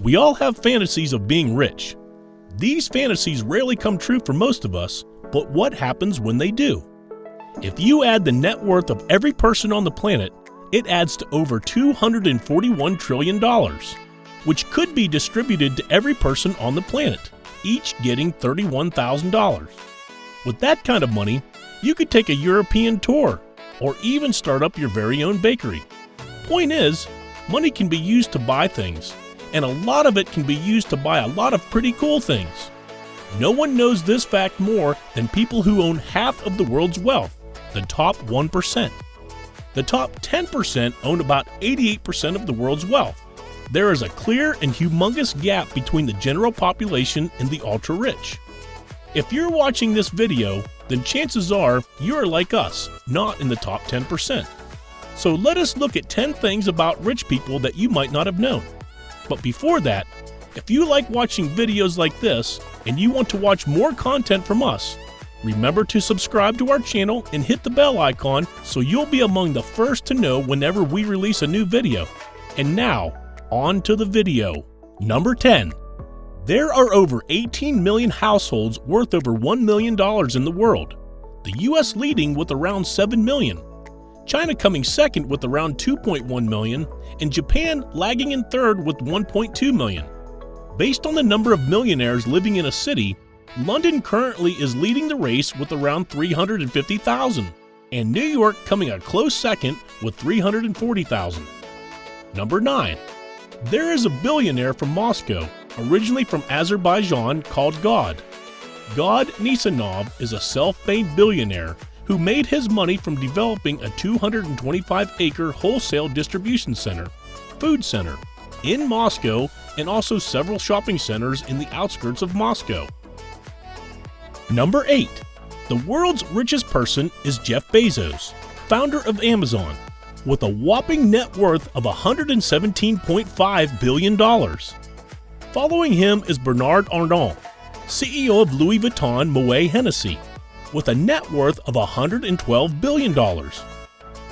We all have fantasies of being rich. These fantasies rarely come true for most of us, but what happens when they do? If you add the net worth of every person on the planet, it adds to over $241 trillion, which could be distributed to every person on the planet, each getting $31,000. With that kind of money, you could take a European tour, or even start up your very own bakery. Point is, money can be used to buy things, and a lot of it can be used to buy a lot of pretty cool things. No one knows this fact more than people who own half of the world's wealth, the top 1%. The top 10% own about 88% of the world's wealth. There is a clear and humongous gap between the general population and the ultra-rich. If you're watching this video, then chances are you're like us, not in the top 10%. So let us look at 10 things about rich people that you might not have known. But before that, if you like watching videos like this and you want to watch more content from us, remember to subscribe to our channel and hit the bell icon so you'll be among the first to know whenever we release a new video. And now, on to the video. Number 10. There are over 18 million households worth over $1 million in the world, the US leading with around 7 million, China coming second with around 2.1 million, and Japan lagging in third with 1.2 million. Based on the number of millionaires living in a city, London currently is leading the race with around 350,000, and New York coming a close second with 340,000. Number 9. There is a billionaire from Moscow, originally from Azerbaijan, called God. God Nisanov is a self-made billionaire who made his money from developing a 225-acre wholesale distribution center, food center, in Moscow, and also several shopping centers in the outskirts of Moscow. Number 8. The world's richest person is Jeff Bezos, founder of Amazon, with a whopping net worth of $117.5 billion. Following him is Bernard Arnault, CEO of Louis Vuitton Moet Hennessy, with a net worth of $112 billion.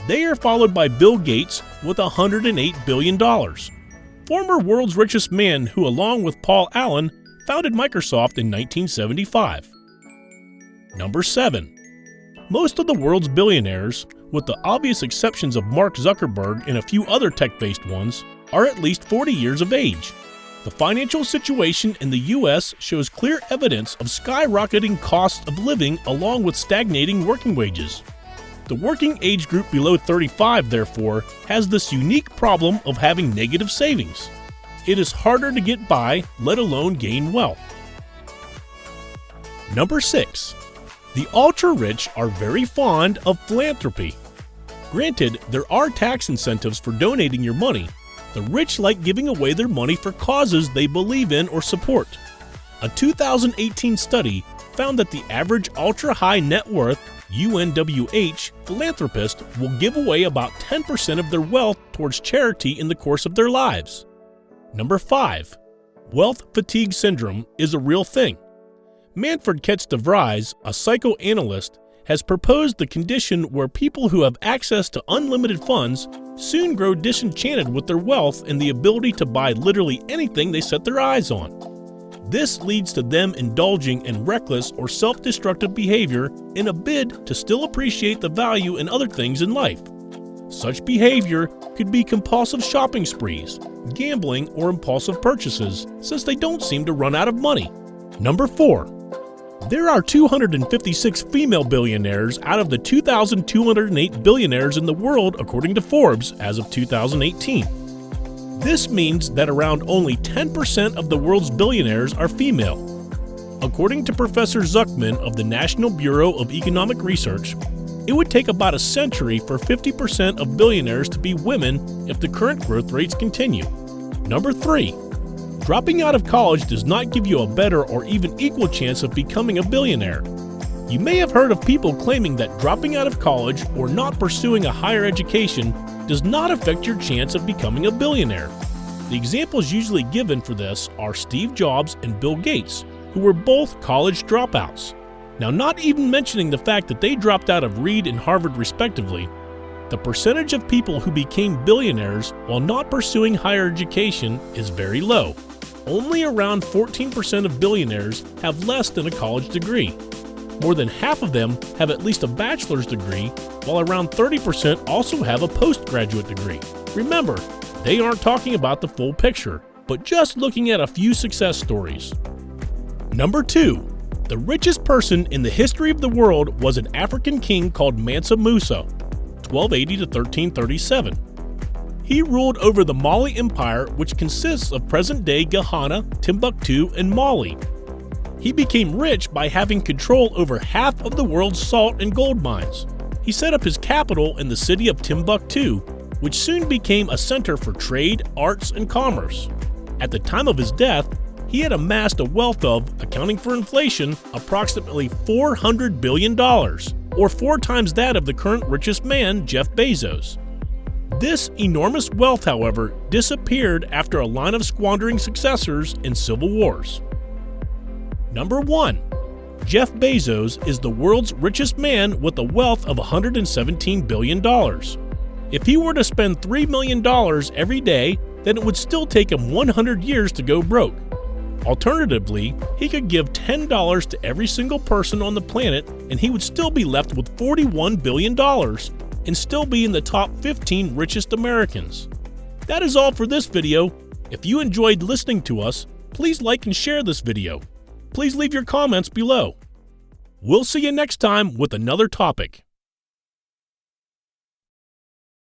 They are followed by Bill Gates with $108 billion, former world's richest man who, along with Paul Allen, founded Microsoft in 1975. Number 7. Most of the world's billionaires, with the obvious exceptions of Mark Zuckerberg and a few other tech-based ones, are at least 40 years of age. The financial situation in the U.S. shows clear evidence of skyrocketing costs of living along with stagnating working wages. The working age group below 35, therefore, has this unique problem of having negative savings. It is harder to get by, let alone gain wealth. Number 6. The ultra-rich are very fond of philanthropy. Granted, there are tax incentives for donating your money. The rich like giving away their money for causes they believe in or support. A 2018 study found that the average ultra-high net worth UNWH philanthropist will give away about 10% of their wealth towards charity in the course of their lives. Number 5. Wealth fatigue syndrome is a real thing. Manfred Ketz de Vries, a psychoanalyst, has proposed the condition where people who have access to unlimited funds soon grow disenchanted with their wealth and the ability to buy literally anything they set their eyes on. This leads to them indulging in reckless or self-destructive behavior in a bid to still appreciate the value in other things in life. Such behavior could be compulsive shopping sprees, gambling, or impulsive purchases, since they don't seem to run out of money. Number 4. There are 256 female billionaires out of the 2,208 billionaires in the world according to Forbes as of 2018. This means that around only 10% of the world's billionaires are female. According to Professor Zuckman of the National Bureau of Economic Research, it would take about a century for 50% of billionaires to be women if the current growth rates continue. Number 3. Dropping out of college does not give you a better or even equal chance of becoming a billionaire. You may have heard of people claiming that dropping out of college or not pursuing a higher education does not affect your chance of becoming a billionaire. The examples usually given for this are Steve Jobs and Bill Gates, who were both college dropouts. Now, not even mentioning the fact that they dropped out of Reed and Harvard respectively, the percentage of people who became billionaires while not pursuing higher education is very low. Only around 14% of billionaires have less than a college degree. More than half of them have at least a bachelor's degree, while around 30% also have a postgraduate degree. Remember, they aren't talking about the full picture, but just looking at a few success stories. Number 2. The richest person in the history of the world was an African king called Mansa Musa, 1280 to 1337. He ruled over the Mali Empire, which consists of present-day Ghana, Timbuktu, and Mali. He became rich by having control over half of the world's salt and gold mines. He set up his capital in the city of Timbuktu, which soon became a center for trade, arts, and commerce. At the time of his death, he had amassed a wealth of, accounting for inflation, approximately $400 billion, or 4 times that of the current richest man, Jeff Bezos. This enormous wealth, however, disappeared after a line of squandering successors in civil wars. Number 1. Jeff Bezos is the world's richest man with a wealth of $117 billion. If he were to spend $3 million every day, then it would still take him 100 years to go broke. Alternatively, he could give $10 to every single person on the planet and he would still be left with $41 billion and still be in the top 15 richest Americans. That is all for this video. If you enjoyed listening to us, please like and share this video. Please leave your comments below. We'll see you next time with another topic.